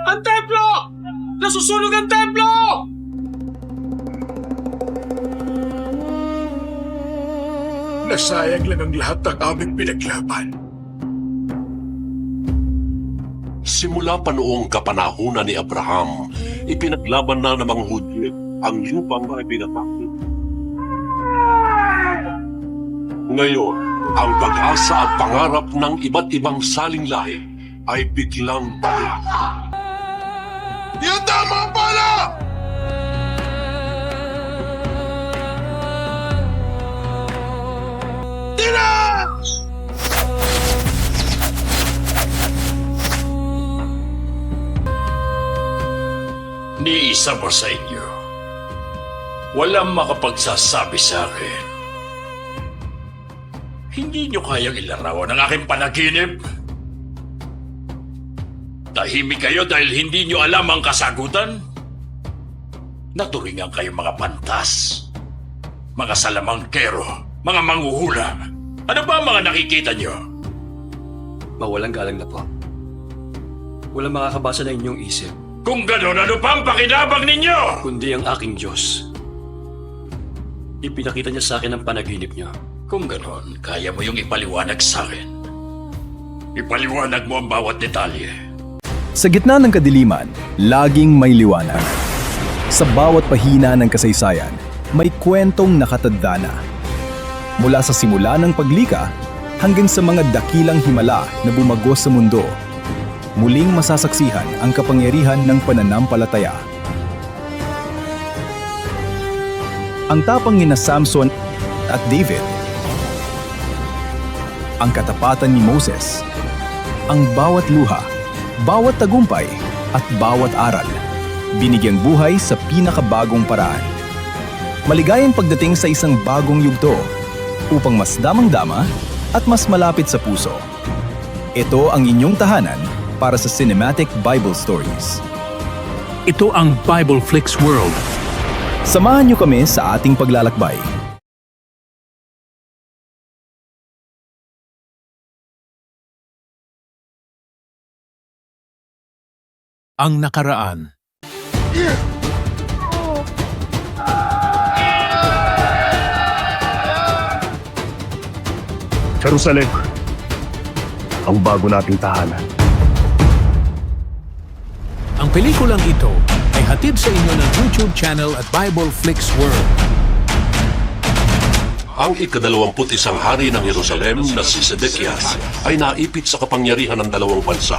Ang templo! Nasusunog ang templo! Nasayang lang ang lahat ng aming pinaglaban. Simula pa noong kapanahunan ni Abraham, ipinaglaban na ng mga Hudyo ang lupang na ipinatapos. Ngayon, ang pag-asa at pangarap ng iba't ibang saling lahi ay biglang Ihanda mo ang bala! Tira! Ni isa mo sa inyo, walang makapagsasabi sa akin. Hindi nyo kayang ilarawan ang aking panaginip. Tahimik kayo dahil hindi nyo alam ang kasagutan. Naturingan kayo mga pantas, mga salamangkero, mga manghuhula. Ano ba ang mga nakikita nyo? Mawalang galang na po. Walang makakabasa ng inyong isip, Kung gano'n, ano pa ang pakinabang ninyo? kundi ang aking Diyos. Ipinakita niya sa akin ang panaginip niyo. Kung gano'n, kaya mo yung ipaliwanag sa akin. Ipaliwanag mo ang bawat detalye. Sa gitna ng kadiliman, laging may liwanag. Sa bawat pahina ng kasaysayan, may kwentong nakatadhana. Mula sa simula ng paglika hanggang sa mga dakilang himala na bumagos sa mundo, muling masasaksihan ang kapangyarihan ng pananampalataya. Ang tapang nina Samson at David, ang katapatan ni Moses, ang bawat luha, bawat tagumpay at bawat aral, binigyang buhay sa pinakabagong paraan. Maligayang pagdating sa isang bagong yugto upang mas damang-dama at mas malapit sa puso. Ito ang inyong tahanan para sa Cinematic Bible Stories. Ito ang Bible Flix World. Samahan niyo kami sa ating paglalakbay. Ang nakaraan. Jerusalem, ang bago nating tahanan. Ang pelikulang ito ay hatid sa inyo ng YouTube channel at Bible Flix World. ang ika-21 hari ng Jerusalem na si Sedekias ay naipit sa kapangyarihan ng dalawang bansa.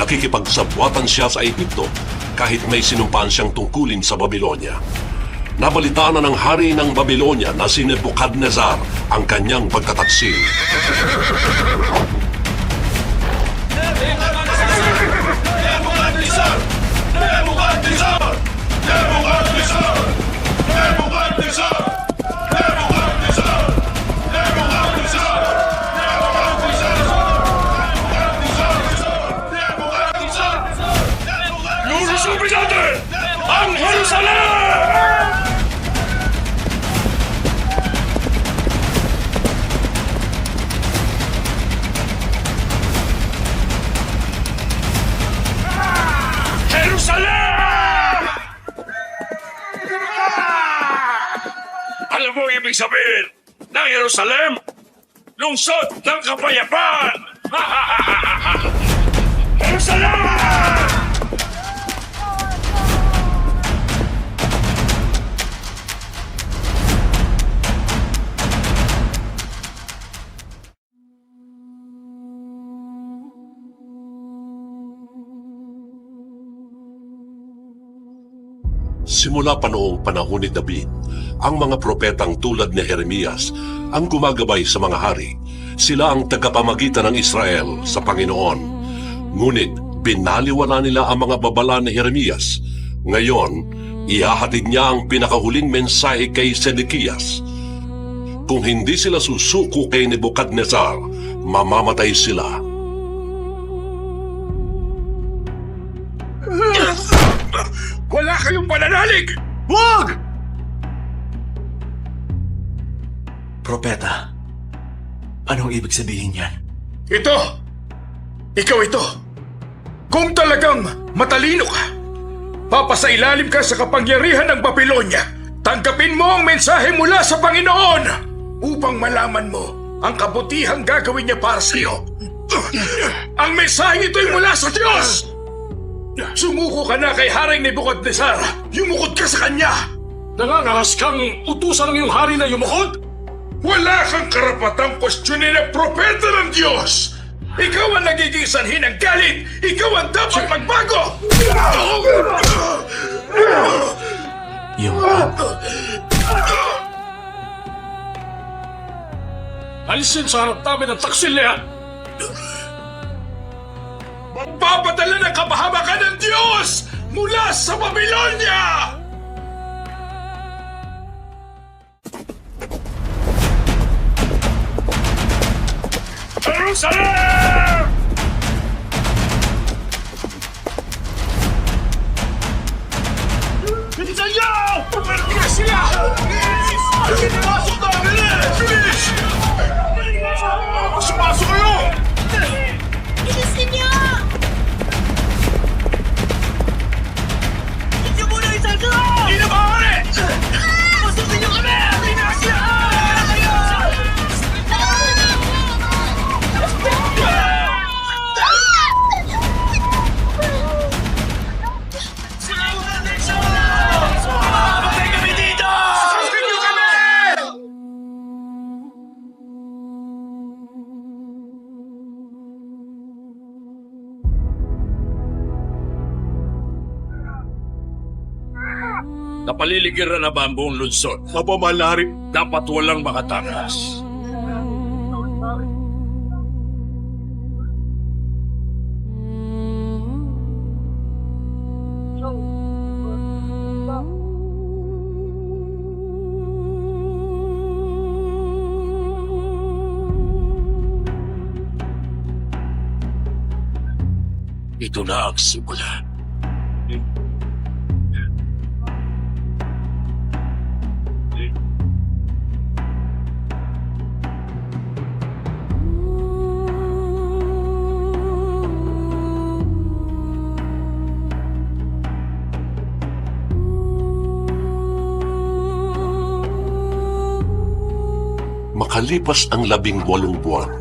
Nakikipagsabwatan siya sa Ehipto kahit may sinumpaan siyang tungkulin sa Babylonia. Nabalitaan na ng hari ng Babylonia na si Nebuchadnezzar ang kanyang pagtataksil. Lulusubin natin ang Jerusalem! Jerusalem! Alam mo ang ibig sabihin ng Jerusalem? Lungsod ng kapayapaan! Jerusalem! Simula pa noong panahon ni David, ang mga propetang tulad ni Jeremias ang gumagabay sa mga hari. Sila ang tagapamagitan ng Israel sa Panginoon. Ngunit binaliwala nila ang mga babala ni Jeremias. Ngayon, ihahatid niya ang pinakahuling mensahe kay Sedekias. Kung hindi sila susuko kay Nebuchadnezzar, mamamatay sila. Wala kayong pananalig! Wag! Propeta, anong ibig sabihin yan? Ito! Ikaw ito! Kung talagang matalino ka, papasailalim ka sa kapangyarihan ng Babylonia. Tanggapin mo ang mensahe mula sa Panginoon upang malaman mo ang kabutihang gagawin niya para sa iyo. Ang mensahe ito'y mula sa Diyos! Sumuko ka na kay Haring Nebuchadnezzar. Yumukod ka sa kanya. Nangangahas kang utusan ng iyong hari na yumukod? Wala kang karapatang kwestiyonin ang propeta ng Diyos! Ikaw ang nagiging sanhi ng galit! Ikaw ang dapat magbago! Alisin sa harap namin ang taksil na yan! Magpapadala ng kapahamakan ng Diyos mula sa Babylonia! Jerusalem! Bilisan niyo! Pumirga sila! Pinipasok na! Bilis! Pasok kayo! Bilisin niyo! Hindi muna isang ko! Hindi na maaari! Pasukin niyo kami! Pinasya! Patay kami dito! Pasukin niyo kami! Napaliligiran na ba ang buong lungsod? Mapamalari. Dapat walang makatakas. Ito na ang simula. Makalipas ang 18 buwan,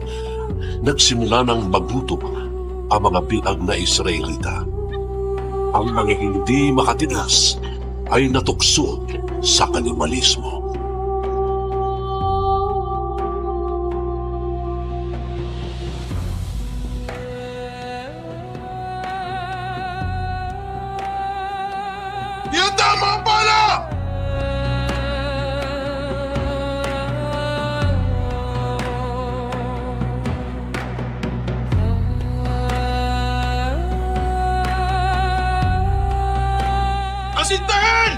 nagsimula ng magutom ang mga biag na Israelita. Ang mga hindi makatigas ay natukso sa kanibalismo. Ihanda mo ang bala! Asintahan!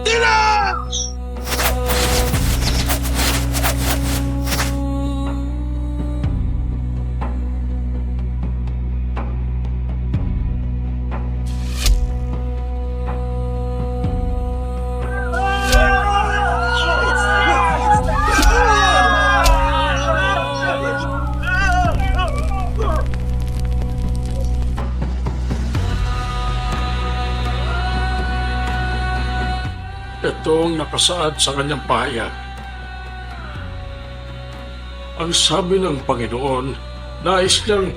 Tira! Ito ang nakasaad sa kanyang pahayag. Ang sabi ng Panginoon, nais niyang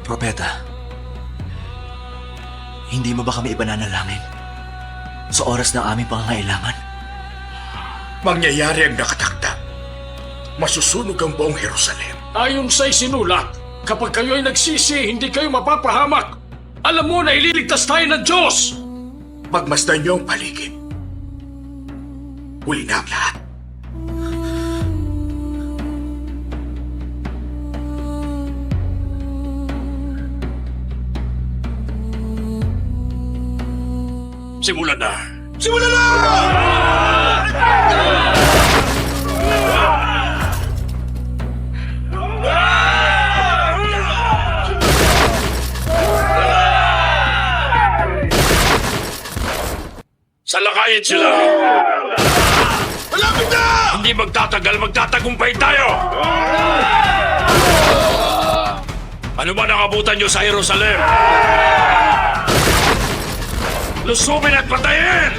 Propeta, hindi mo ba kami ipananalangin sa oras ng aming pangangailangan? Mangyayari ang nakatakda. Masusunog ang buong Jerusalem. ayon sa isinulat, kapag kayo ay nagsisi, hindi kayo mapapahamak. Alam mo na ililigtas tayo ng Diyos! Pagmasdan niyo ang paligid. Huli na ang lahat. Simulan na! Simulan na! Salakayin sila! Malapit na! Hindi magtatagal, magtatagumpay tayo! Ano ba nakabutan nyo sa Jerusalem? Lusubin at patayin!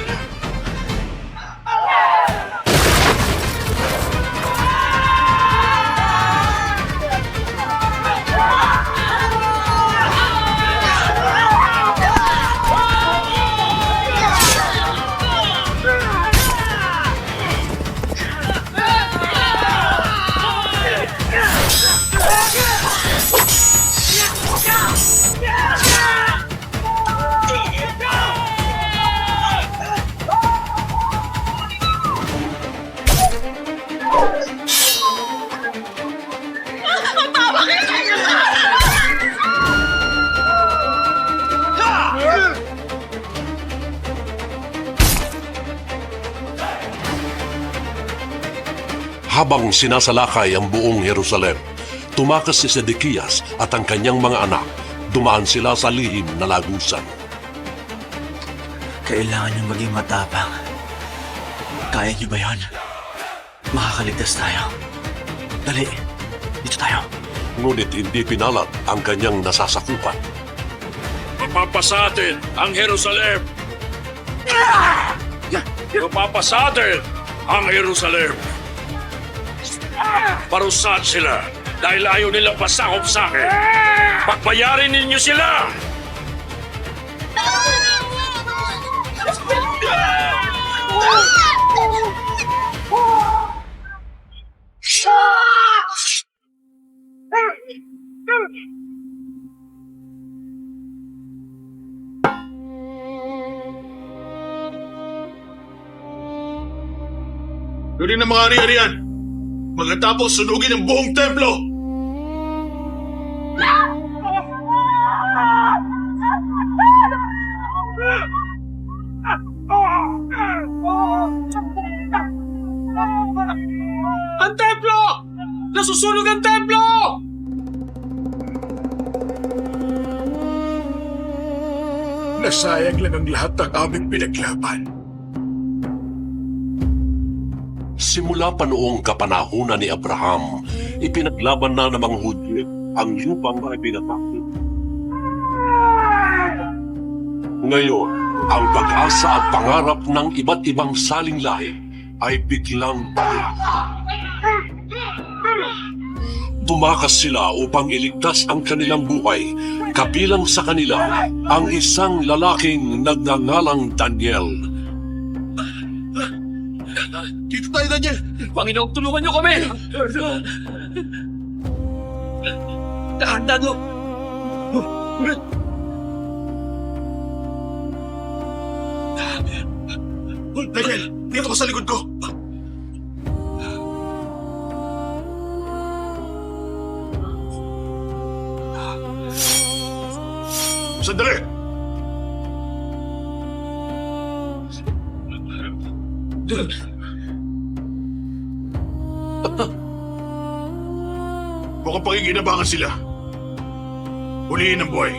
Habang sinasalakay ang buong Jerusalem, tumakas si Sedekias at ang kanyang mga anak. Dumaan sila sa lihim na lagusan. Kailangan niyong maging matapang. Kaya niyo ba yan? Makakaligtas tayo. Dali, dito tayo. Ngunit hindi pinalat ang kanyang nasasakupan. Mapapasa atin ang Jerusalem! Mapapasa atin ang Jerusalem! Parusahan sila dahil ayaw nilang pasakop sa akin. Pagbayarin ninyo sila! Yun ang mga ari-arian. Magkatapos sunugin ang buong templo. Ang templo! Nasusunog ang templo! Nasayang lang ang lahat ng aming pinaglaban. Simula pa noong kapanahunan ni Abraham, ipinaglaban na ng mga Hudyo ang lupang ay pinatapos. Ngayon, ang pag-asa at pangarap ng iba't ibang saling lahi ay biglang tumakas sila upang iligtas ang kanilang buhay. Kabilang sa kanila ang isang lalaking nagngangalang Daniel. Dito tayo, Daniel. Panginoon, tulungan niyo kami! Dahan-dahan mo! Daniel, dito ka sa likod ko. Sandali! Mukhang pakikinabangan sila. Huliin ang buhay.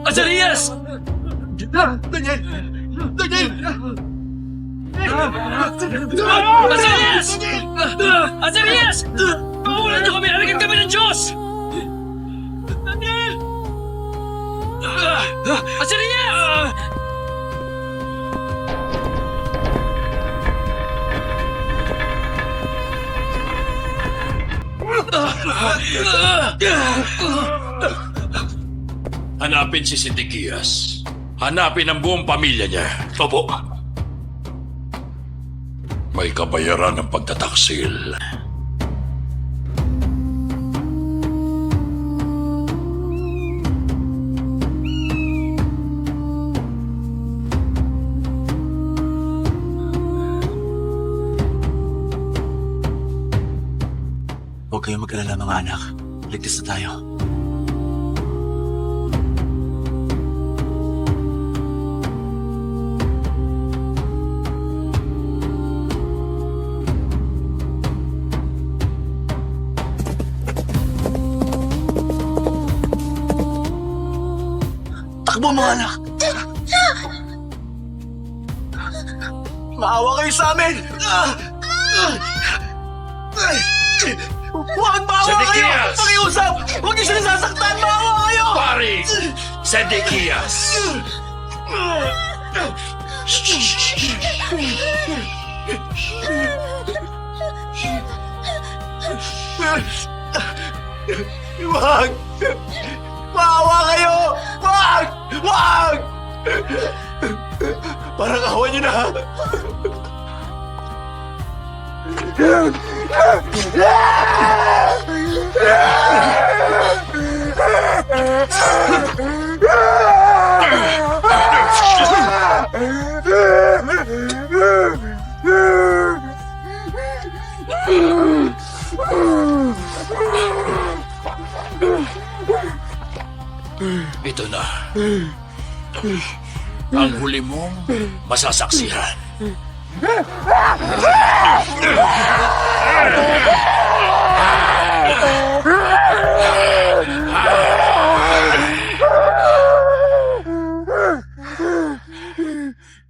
Azarias! Daniel! Daniel! Azarias! Azarias! Pakulan niyo kami! Alagyan kami ng Diyos! Daniel! Azarias! Hanapin si Sedekias. Hanapin ang buong pamilya niya. Opo. May kabayaran ng pagtataksil. Huwag kayong mag-alala mga anak. Ligtas na tayo. Takbo! Takbo mga anak! Maawa kayo sa amin! Huwag maawa kayo! Zedekias! Pakiusap! Huwag niyo sila sasaktan! Maawa kayo! Pari Zedekias! Wag! Maawa kayo! Wag! Wag! Parang awan niyo na! Ito na. Ang huli mong masasaksihan.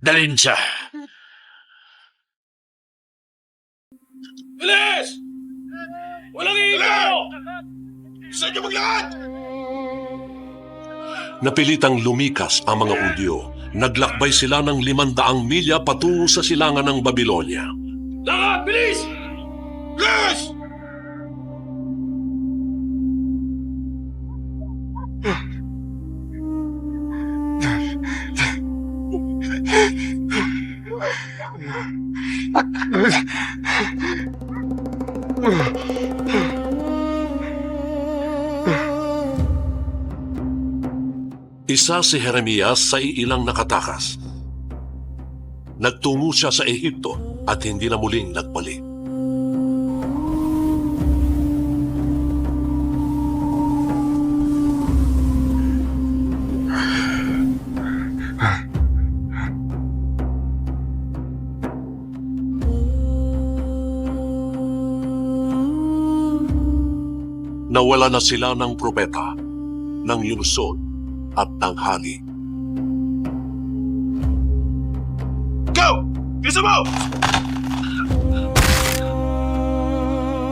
Dalhin siya. Bilis! Walang ilaw! Saan niyo maglakad? Napilitang lumikas ang mga Hudyo. Naglakbay sila ng 500 milya patungo sa silangan ng Babilonya. Lakad! Bilis! Bilis! Isa si Jeremias sa ilang nakatakas. Nagtungo siya sa Ehipto at hindi na muling nagbalik. Nawala na sila ng propeta, ng lungsod at ng hari. Go! Bisa mo!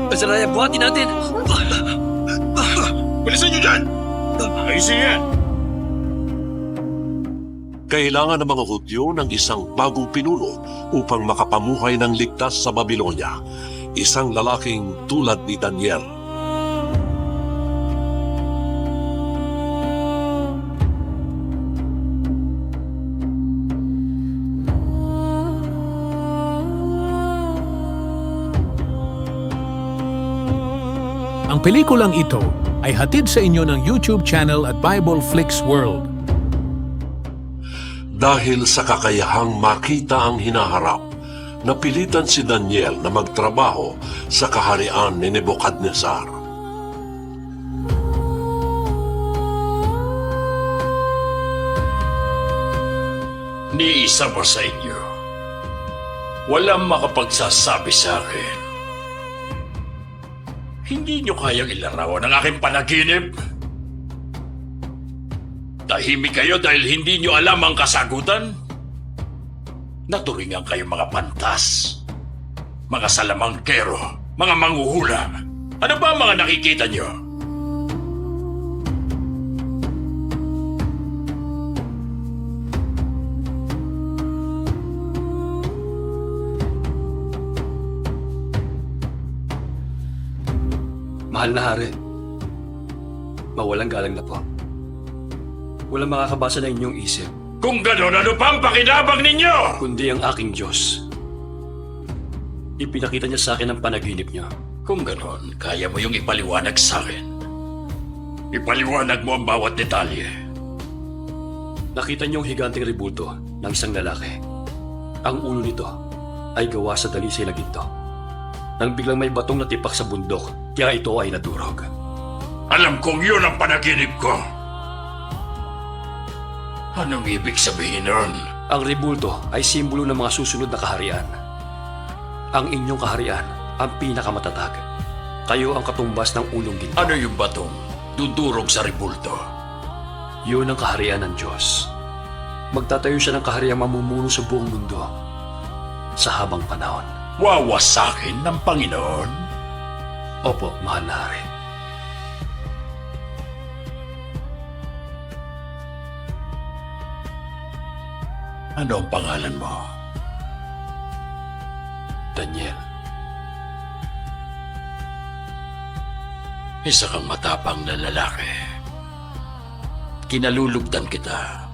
Azariah, buhatin natin! Bilisan niyo dyan! Ayusin yan! Kailangan ng mga Hudyo ng isang bagong pinuno upang makapamuhay ng ligtas sa Babilonya. Isang lalaking tulad ni Daniel. Ang pelikulang ito ay hatid sa inyo ng YouTube channel at Bible Flix World. Dahil sa kakayahang makita ang hinaharap, napilitan si Daniel na magtrabaho sa kaharian ni Nebukadnezar. Ni isa ba sa inyo? Walang makapagsasabi sa akin. Hindi nyo kayang ilarawan ang aking panaginip? Tahimik kayo dahil hindi nyo alam ang kasagutan? Naturingan kayo mga pantas, mga salamangkero, mga manghuhula. Ano ba ang mga nakikita nyo? Mahal na hari, mawalang galang na po. Walang makakabasa ng inyong isip, Kung gano'n, ano pa ang pakinabang ninyo? kundi ang aking Diyos. Ipinakita niya sa akin ang panaginip niya. Kung gano'n, kaya mo yung ipaliwanag sa akin. Ipaliwanag mo ang bawat detalye. Nakita niyong higanteng ribulto ng isang lalaki. Ang ulo nito ay gawa sa dalisay na ginto. Nang biglang may batong natipak sa bundok, kaya ito ay nadurog. Alam kong yun ang panaginip ko. Anong ibig sabihin nun? Ang ribulto ay simbolo ng mga susunod na kaharian. Ang inyong kaharian ang pinakamatatag. Kayo ang katumbas ng ulong ginto. Ano yung batong dudurog sa ribulto? Yun ang kaharian ng Diyos. Magtatayo siya ng kahariang mamumuno sa buong mundo sa habang panahon. Wawasakin ng Panginoon? Opo, mahal na hari. Ano ang pangalan mo? Daniel, Isa kang matapang na lalaki. Kinalulugdan kita.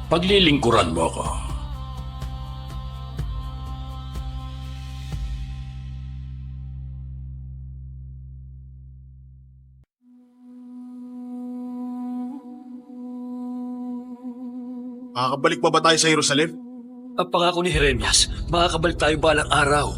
Paglilingkuran mo ako. Makakabalik pa ba tayo sa Jerusalem? ang pangako ni Jeremias, makakabalik tayo balang araw.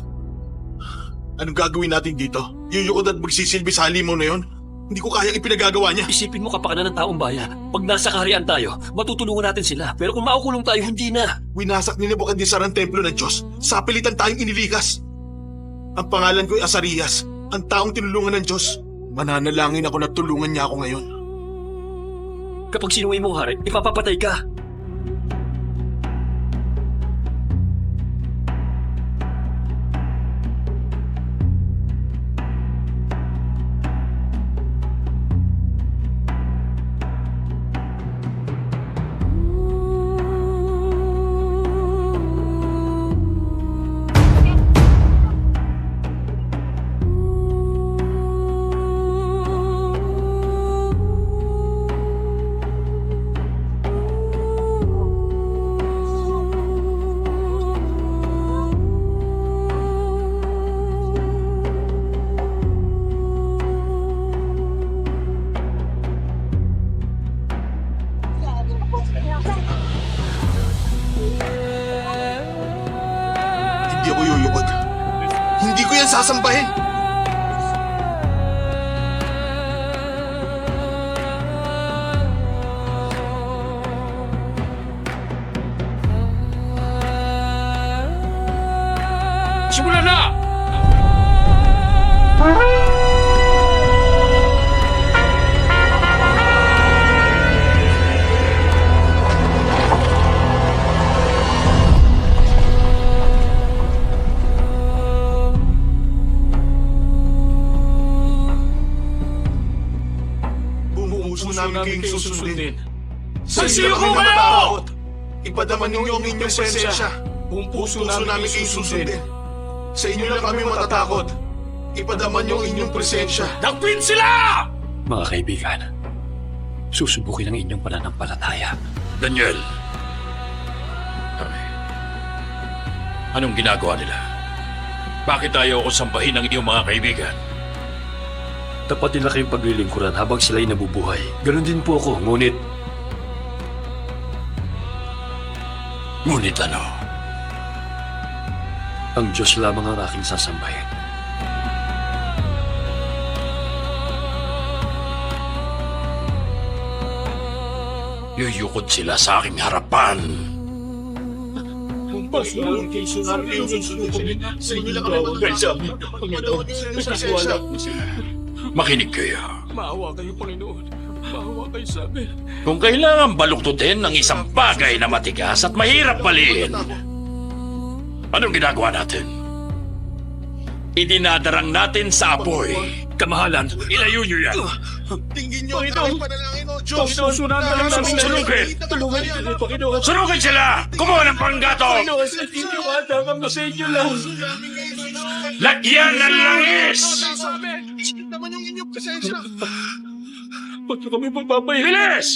Anong gagawin natin dito? Yuyukod at magsisilbi sa halimaw na yon? Hindi ko kayang ipinagagawa niya. Isipin mo kapakanan ng taong bayan. Pag nasa kaharian tayo, matutulungan natin sila. Pero kung maukulong tayo, hindi na. Winasak ni Nebuchadnezzar ang templo ng Diyos. Sapilitan tayong inilikas. Ang pangalan ko ay Asarias, ang taong tinulungan ng Diyos. Mananalangin ako na tulungan niya ako ngayon. Kapag sinuwi mong hari, ipapapatay ka. Hindi ako yuyukod. Hindi ko yan sasambahin. Simulan na! Puso namin kayong susundin. Sa siyo kami ko kayo! matatakot. Ipadaman ninyo ang inyong presensya. Buong puso namin kayong susundin. Sa inyo lang kami matatakot. Ipadaman niyo ang inyong presensya. Dakpin sila! Mga kaibigan, susubukin ang inyong pananampalataya. Daniel. Anong ginagawa nila? Bakit ayaw ko sambahin ang iyong mga kaibigan? Dapat nila kayong paglilingkuran habang sila'y nabubuhay. Ganon din po ako, ngunit Ngunit ano? ang Diyos lamang ang aking sasambahin. Yuyukod sila sa aking harapan. Sa inyo lang kami matatakot. Ipadaman niyo ang inyong presensya. Makinig kayo. Maawa kayo, Panginoon. Maawa kayo sa amin. Kung kailangan baluktutin ng isang bagay na matigas at mahirap baliin, anong ginagawa natin? Idinadarang natin sa apoy. Kamahalan, Ilayo niyo yan. Tingin niyo ang aking panalangin, O Diyos. Sunan na lang namin Sunugin! Tulungan niyo, Panginoon. Sunugin sila! Kumuha ng panggatong! Panginoon, sa inyo kami sa inyo lang. Lagyan ng langis! Ipadaman niyo ang inyong presensya. Huwag niyo kami magpapayin. Bilis!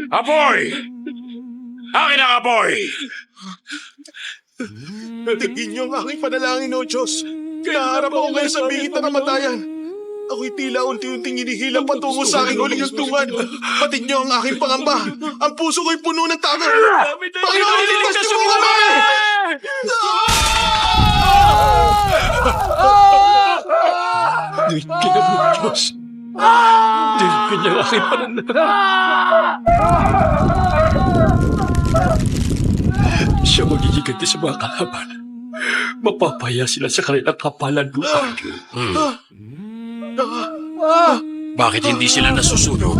Apoy! Akin ang apoy! Tingin niyo ang aking panalangin, O Diyos. Kinaharap ako ngayon sa bingit na kamatayan. Ako'y tila unti-unting hinihilap patungo sa aking huling hagtungan. Patid niyo ang aking pangamba. Ang puso ko'y puno ng takot. Panginoon, iligtas niyo po kami! Diyos kinabot Diyos. Diyos kanyang aking pananampalataya. Siya magigiganti sa mga kalaban. mapapaya sila sa kanilang kapalaluan. Bakit hindi sila nasusunod?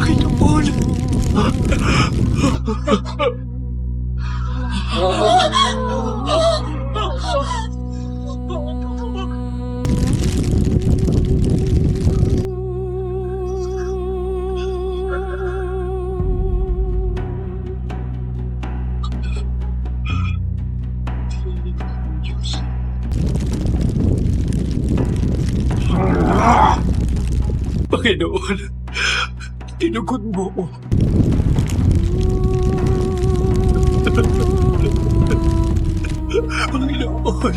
Panginoon! Panginoon, tinugod mo ko. Panginoon.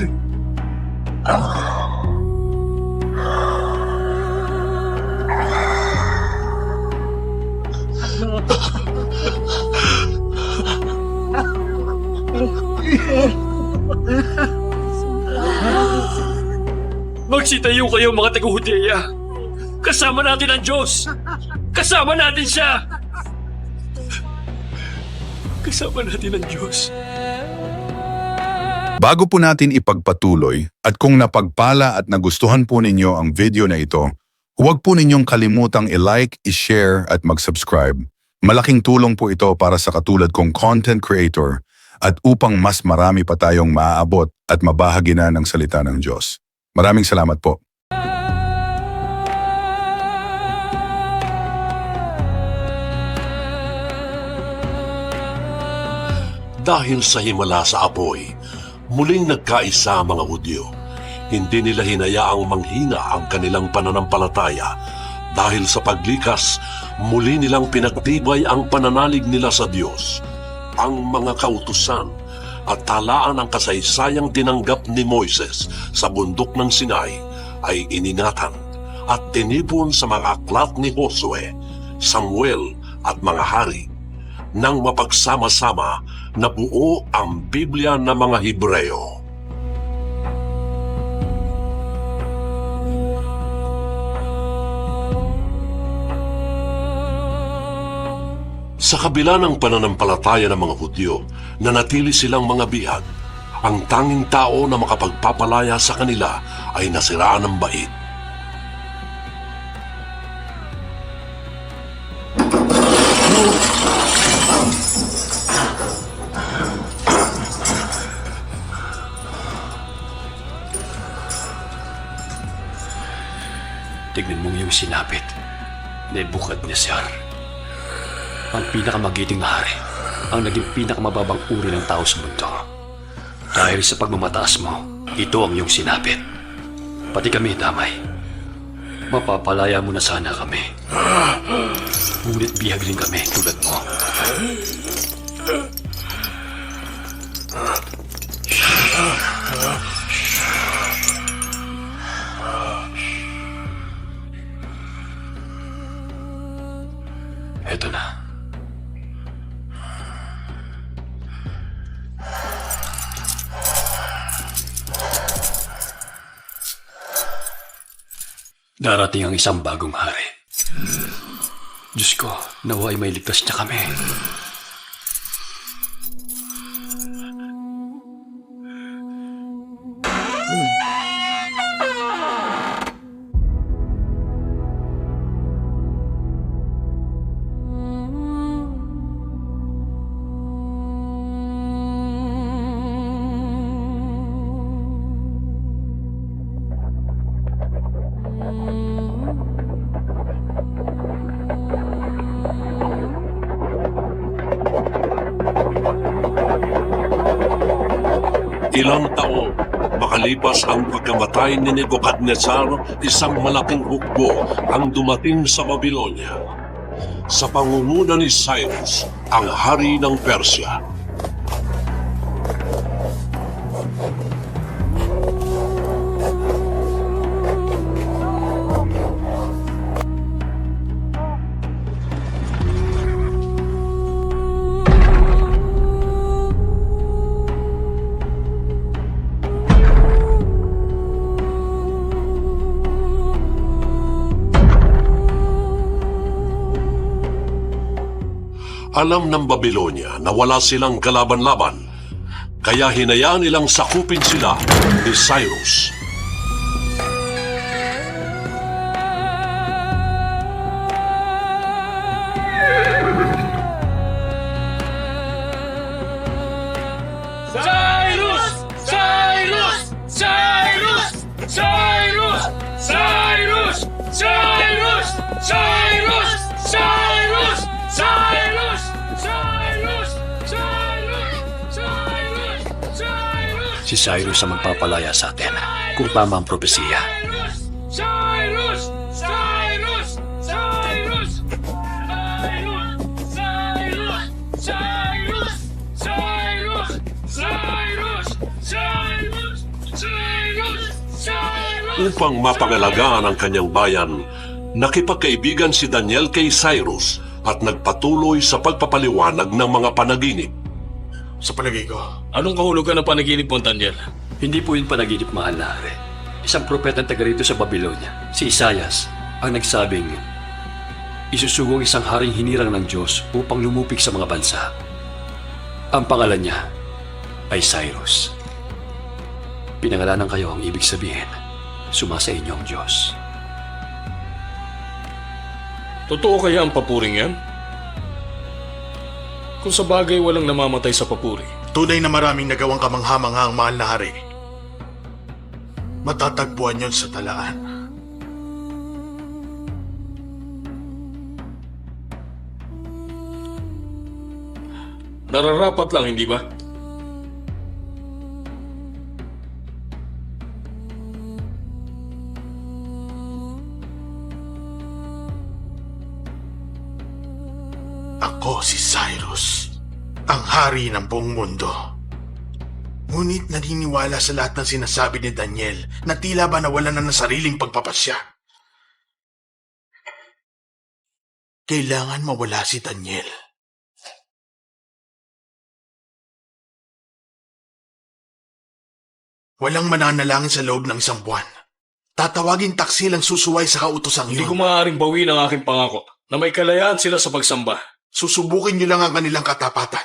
Magsitayo kayo mga taga-Hudeya. Kasama natin ang Diyos. Kasama natin siya. Kasama natin ang Diyos. Bago po natin ipagpatuloy at kung napagpala at nagustuhan po ninyo ang video na ito, huwag po ninyong kalimutang i-like, i-share at mag-subscribe. Malaking tulong po ito para sa katulad kong content creator at upang mas marami pa tayong maaabot at mabahagi na ng salita ng Diyos. Maraming salamat po. Dahil sa himala sa apoy, muling nagkaisa ang mga Hudyo. Hindi nila hinayaang manghina ang kanilang pananampalataya dahil sa paglikas, muli nilang pinagtibay ang pananalig nila sa Diyos. Ang mga kautusan at talaan ng kasaysayang tinanggap ni Moises sa bundok ng Sinai ay iningatan at tinipon sa mga aklat ni Josue, Samuel at mga hari. Nang mapagsama-sama, nabuo ang Biblia ng mga Hebreo. Sa kabila ng pananampalataya ng mga Hudyo, nanatili silang mga bihag. Ang tanging tao na makapagpapalaya sa kanila ay nasiraan ng bait. Tignan mo yung sinapit. Nebukadnezar. Ang pinakamagiting na hari. Ang naging pinakamababang uri ng tao sa mundo. Dahil sa pagmamataas mo, ito ang iyong sinapit. Pati kami, damay. Mapapalaya mo na sana kami. Ngunit bihag rin kami tulad mo. Eto na. Darating ang isang bagong hari. Diyos ko, naway may ligtas niya kami. Ilang taon makalipas ang pagkamatay ni Nebukadnezar, isang malaking hukbo ang dumating sa Babylonia. Sa pangunguna ni Cyrus, ang hari ng Persia. Alam ng Babylonia na wala silang kalaban-laban, kaya hinayaan nilang sakupin sila ni Cyrus. Cyrus! Cyrus! Cyrus! Cyrus! Cyrus! Cyrus! Cyrus! Cyrus! Cyrus! Cyrus! Cyrus! Cyrus! Si Cyrus ang magpapalaya sa atin kung tama ang propesiya. Cyrus! Cyrus! Cyrus! Cyrus! Cyrus! Cyrus! Cyrus! Cyrus! Cyrus! Cyrus! Cyrus! Upang mapangalagaan ang kanyang bayan, nakipagkaibigan si Daniel kay Cyrus at nagpatuloy sa pagpapaliwanag ng mga panaginip. Sa palagay ko, Anong kahulugan ng panaginip mo, Daniel? Hindi po yun panaginip, mahal na hari. Isang propetang taga rito sa Babylonia, si Isaias, ang nagsabing, isusugong isang haring hinirang ng Diyos upang lumupig sa mga bansa. Ang pangalan niya ay Cyrus. Pinangalanan kayo ang ibig sabihin, sumasa inyo ang Diyos. Totoo kaya ang papuring yan? Kung sa bagay walang namamatay sa papuri, tunay na maraming nagawang kamangha-mangha ang mahal na hari. Matatagpuan yon sa talaan. nararapat lang, hindi ba? Ako si Cyrus, ang hari ng buong mundo. Ngunit naniniwala sa lahat ng sinasabi ni Daniel na tila ba nawalan na ng sariling pagpapasya. Kailangan mawala si Daniel. Walang mananalangin sa loob ng isang buwan. Tatawagin taksil ang susuway sa kautosang Hindi yun. ko maaaring bawiin ang aking pangako na may kalayaan sila sa pagsamba. Susubukin niyo lang ang kanilang katapatan.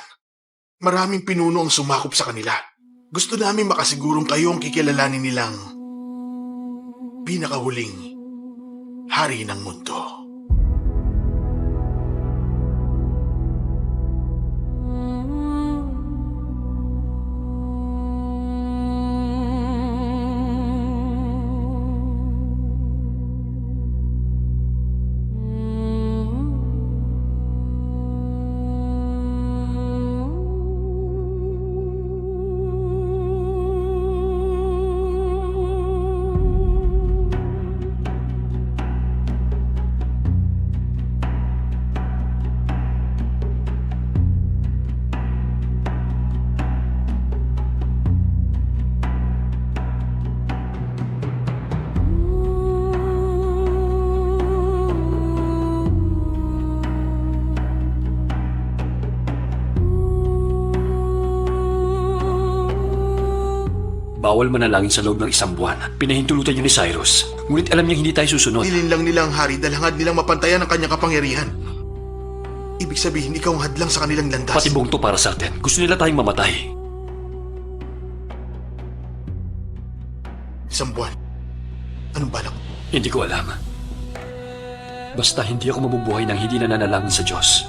Maraming pinuno ang sumakop sa kanila. Gusto namin makasigurong kayo ang kikilalanin nilang pinakahuling hari ng mundo. Bawal manalangin sa loob ng isang buwan. Pinahintulutan niyo ni Cyrus. Ngunit alam niya hindi tayo susunod. Nilin lang nila ang hari dahil hangad nilang mapantayan ang kanyang kapangyarihan. Ibig sabihin, ikaw ang hadlang sa kanilang landas. Pati buong to para sa atin. Gusto nila tayong mamatay. Isang buwan. Anong balak? Hindi ko alam. Basta hindi ako mabubuhay nang hindi nananalangin sa Diyos.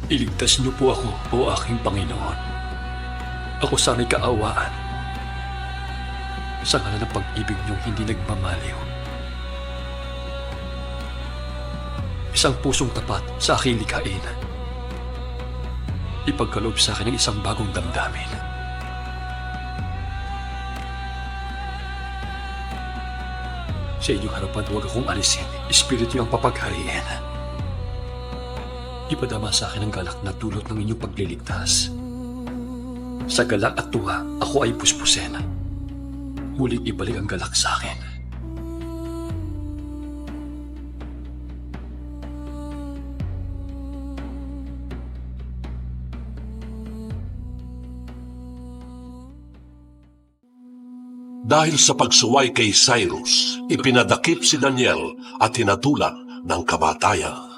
Iligtas niyo po ako, o aking Panginoon. Ako sana'y kaawaan. Sa ngalan ng pag-ibig niyong hindi nagmamaliw. Isang pusong tapat sa aking likhain. Ipagkaloob sa akin ng isang bagong damdamin. Sa inyong harapan, huwag akong alisin. Espiritu niyo ang papaghariin. Ipadama sa akin ang galak na dulot ng inyong pagliligtas. Sa galak at tuwa, ako ay puspusin. Muling ibalik ang galak sa akin. Dahil sa pagsuway kay Cyrus, ipinadakip si Daniel at hinatulan ng kamatayan.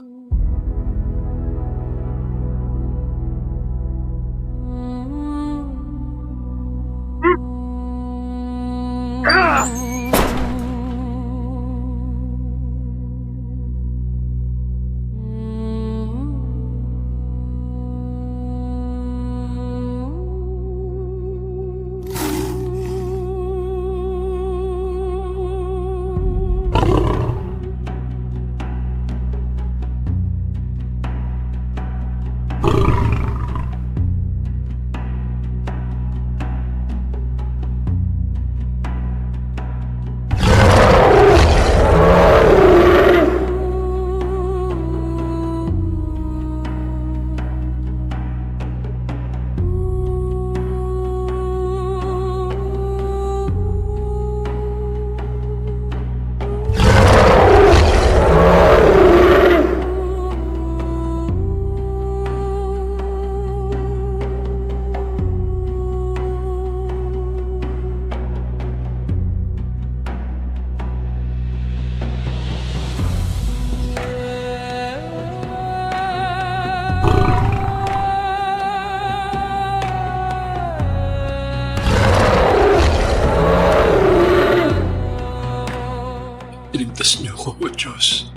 Iligtas niyo ako, O Diyos.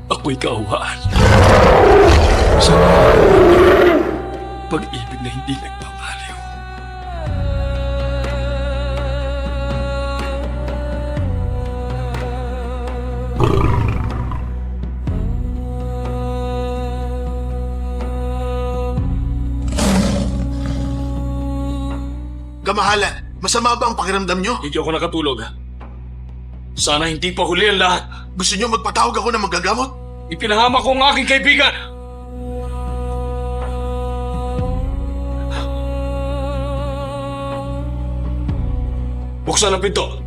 Ako'y kaawaan. Sa ngalan ng pag-ibig na hindi nagpapaliw. Kamahalan, masama ba ang pakiramdam nyo? Hindi ako nakatulog. Sana hindi pa huli ang lahat. Gusto nyo magpatawag ako ng manggagamot? Ipinahamak ko ang aking kaibigan. Buksan ang pinto.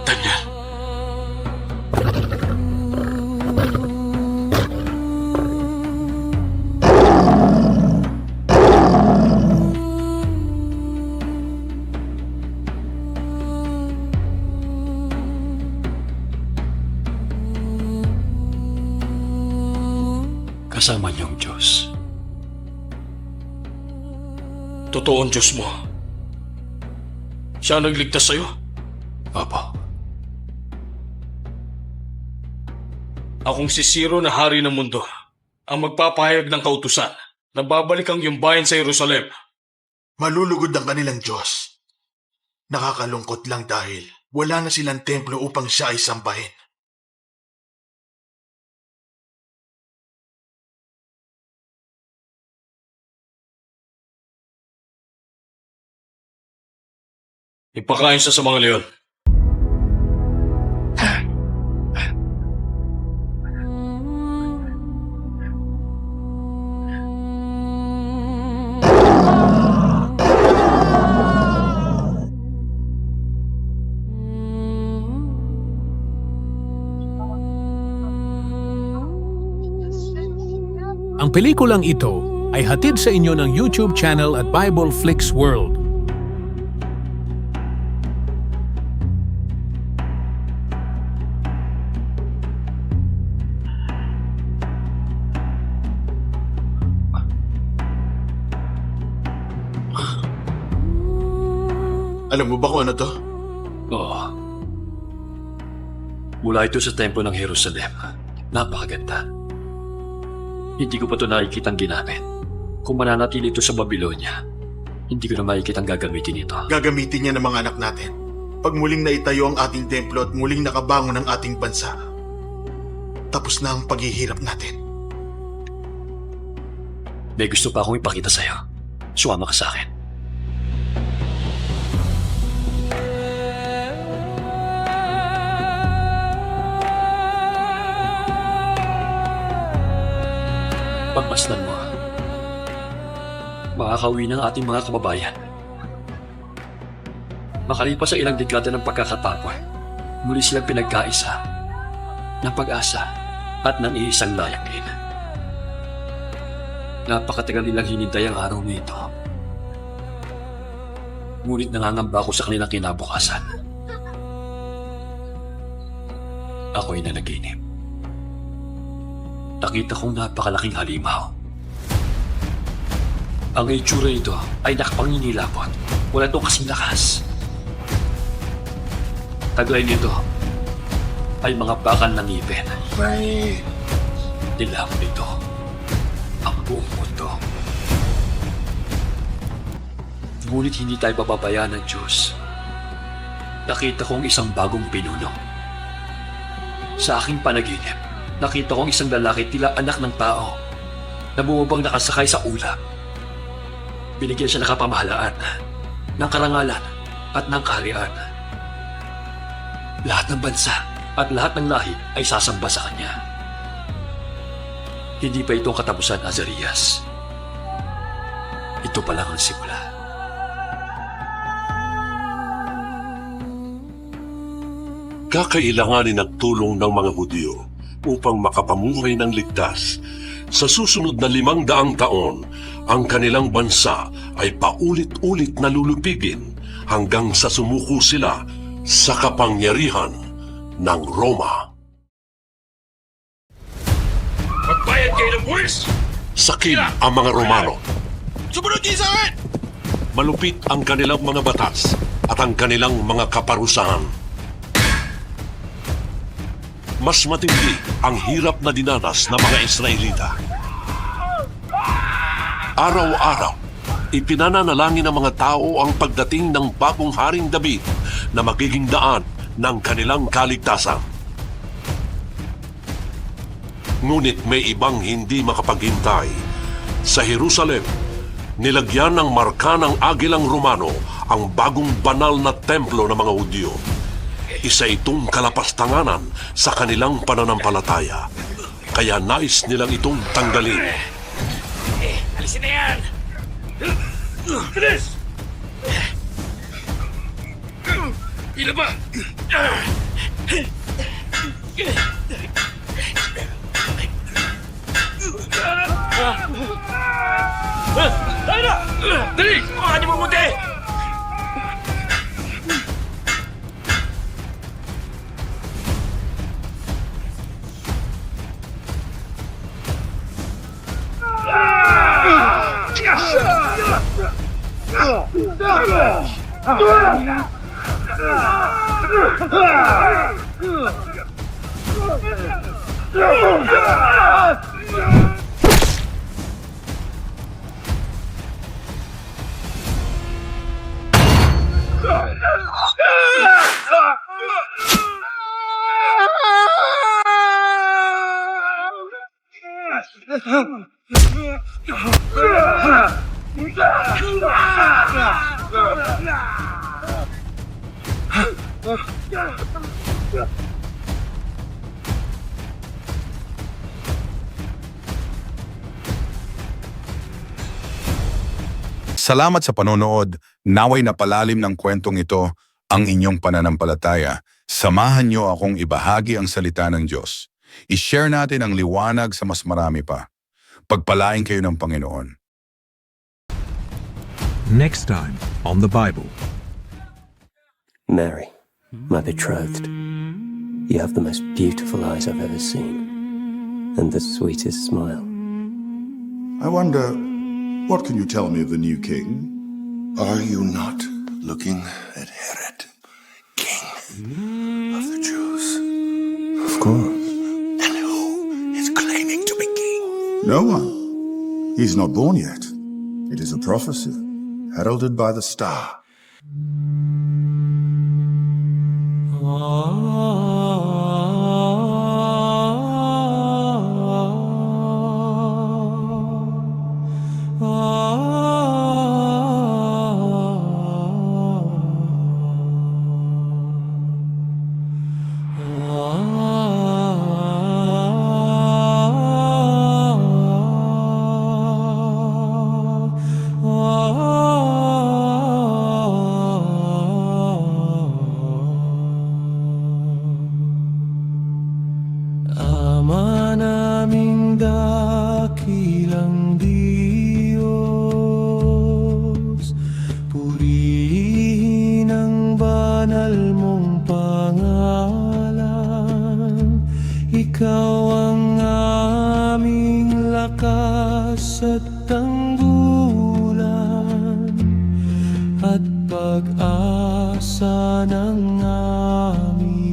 Daniel. Kasama niyo ang Diyos. Totoo ang Diyos mo. Siya ang nagligtas sa'yo. Papa, Akong si Ciro na hari ng mundo, ang magpapahayag ng kautusan na babalik ang iyong bayan sa Jerusalem. Malulugod ang kanilang Diyos. Nakakalungkot lang dahil wala na silang templo upang siya ay sambahin. Ipakain siya sa mga leon. Ang pelikulang ito ay hatid sa inyo ng YouTube channel at Bible Flix World. Alam mo ba kung ano to? Oo. Mula ito sa templo ng Jerusalem. Napakaganda. Hindi ko pa ito nakikitang ginamit. Kung mananatili ito sa Babylonia, hindi ko na makikitang gagamitin ito. Gagamitin niya ng mga anak natin. Pag muling naitayo ang ating templo at muling nakabangon ang ating bansa, tapos na ang paghihirap natin. May gusto pa akong ipakita sa'yo. Sumama ka sa akin. Pagmasdan mo, makakauwi ng ating mga kababayan. Makalipas sa ilang dekada ng pagkakatapoy, muli silang pinagkaisa ng pag-asa at ng iisang layunin. Napakatagal nilang hinintay ang araw na ito. Ngunit nangangamba ako sa kanilang kinabukasan. Ako'y nanaginip. Nakita kong napakalaking halimaw. Ang itsura nito ay nakapanginilapot. Wala itong kasing lakas. Taglay nito ay mga bakal ng ngipin. Nilamon nito ang buong mundo. Ngunit hindi tayo pababayaan ng Diyos. Nakita kong isang bagong pinuno. Sa aking panaginip, nakita kong isang lalaki tila anak ng tao na bumabang nakasakay sa ulap. Binigyan siya ng kapamahalaan, ng karangalan at ng kaharian. Lahat ng bansa at lahat ng lahi ay sasamba sa kanya. Hindi pa itong katapusan, Azarias. Ito pa lang ang simula. Kakailanganin ng tulong ng mga Hudyo upang makapamuhay ng ligtas. Sa susunod na 500 taon, ang kanilang bansa ay paulit-ulit na lulupigin hanggang sa sumuko sila sa kapangyarihan ng Roma. Magbayad kayo ng buwis! Sakil ang mga Romano. Sumunod niyo sa akin! Malupit ang kanilang mga batas at ang kanilang mga kaparusahan. Mas matindi ang hirap na dinanas ng mga Israelita. Araw-araw, ipinananalangin ng mga tao ang pagdating ng bagong Haring David na magiging daan ng kanilang kaligtasan. Ngunit may ibang hindi makapaghintay. Sa Jerusalem, nilagyan ng marka ng Agilang Romano ang bagong banal na templo ng mga Hudyo. Isa itong kalapastanganan sa kanilang pananampalataya. Kaya nais nilang itong tanggalin. Alisin na yan! Bilis! Ilan ba? Tayo na! Dali! Mukha niyo mabuti! Salamat sa panonood. Naway napalalim ng kwentong ito ang inyong pananampalataya. Samahan niyo akong ibahagi ang salita ng Diyos. I-share natin ang liwanag sa mas marami pa. Pagpalain kayo ng Panginoon. Next time on the Bible. Mary, my betrothed, you have the most beautiful eyes I've ever seen, and the sweetest smile. I wonder, what can you tell me of the new king? Are you not looking at Herod, king of the Jews. Of course. And who is claiming to be king? No one. He's not born yet. It is a prophecy, heralded by the star. Ama naming dakilang Diyos, purihin ang banal mong pangalan. Ikaw ang aming lakas at tanggulan, at pag-asa ng aming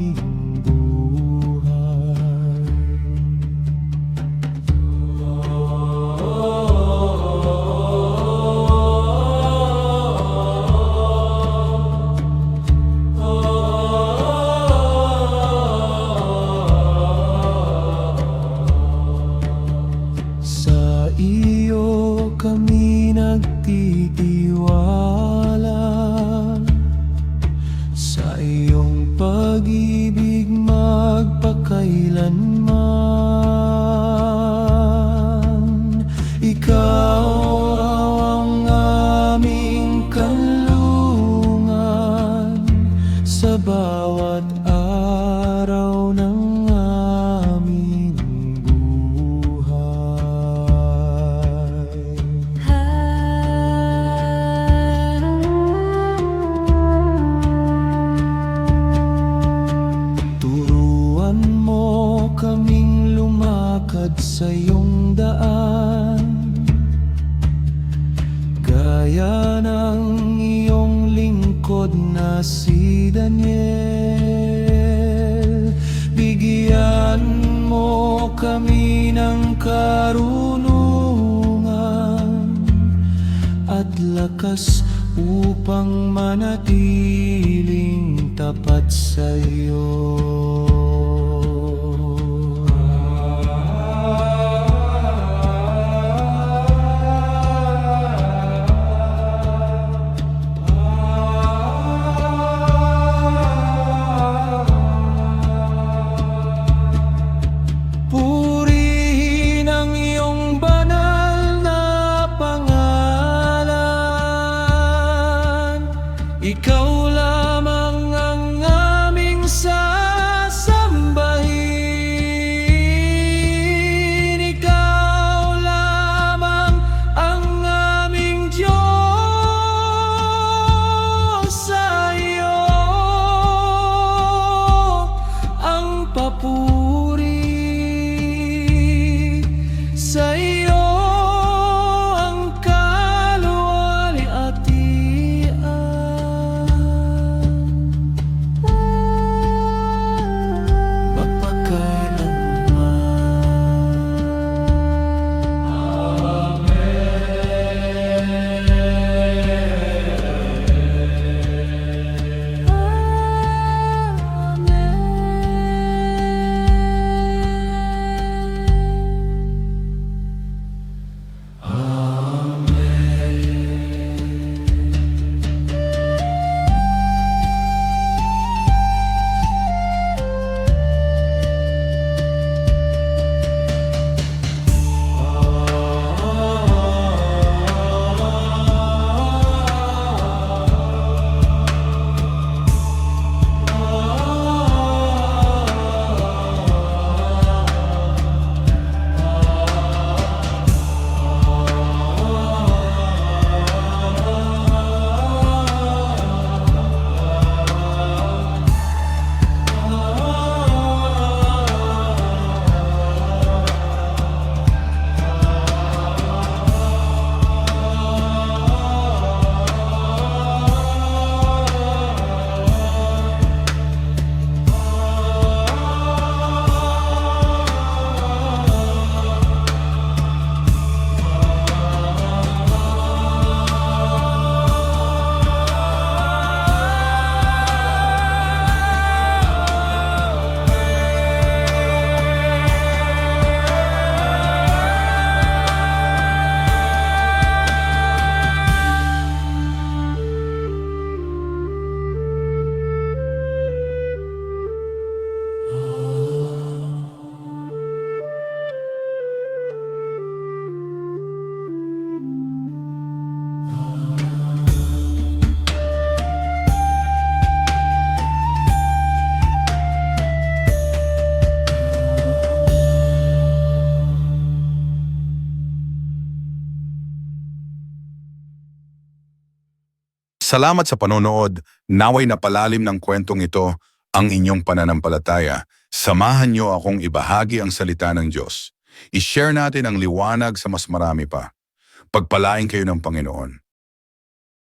sa iyo kami nagtitiwala, sa iyong pag-ibig magpakailanman. Ikaw ang aming kanlungan sa bawat araw ng aming turuan mo kaming lumakad sa iyong daan, gaya ng iyong lingkod na si Daniel. Bigyan mo kami ng karunungan at lakas upang manatiling tapat sa iyo. Purihin ang iyong banal na pangalan. Ikaw lamang ang aming sasamba. Salamat sa panonood. Naway napalalim ng kwentong ito ang inyong pananampalataya. Samahan niyo akong ibahagi ang salita ng Diyos. I-share natin ang liwanag sa mas marami pa. Pagpalain kayo ng Panginoon.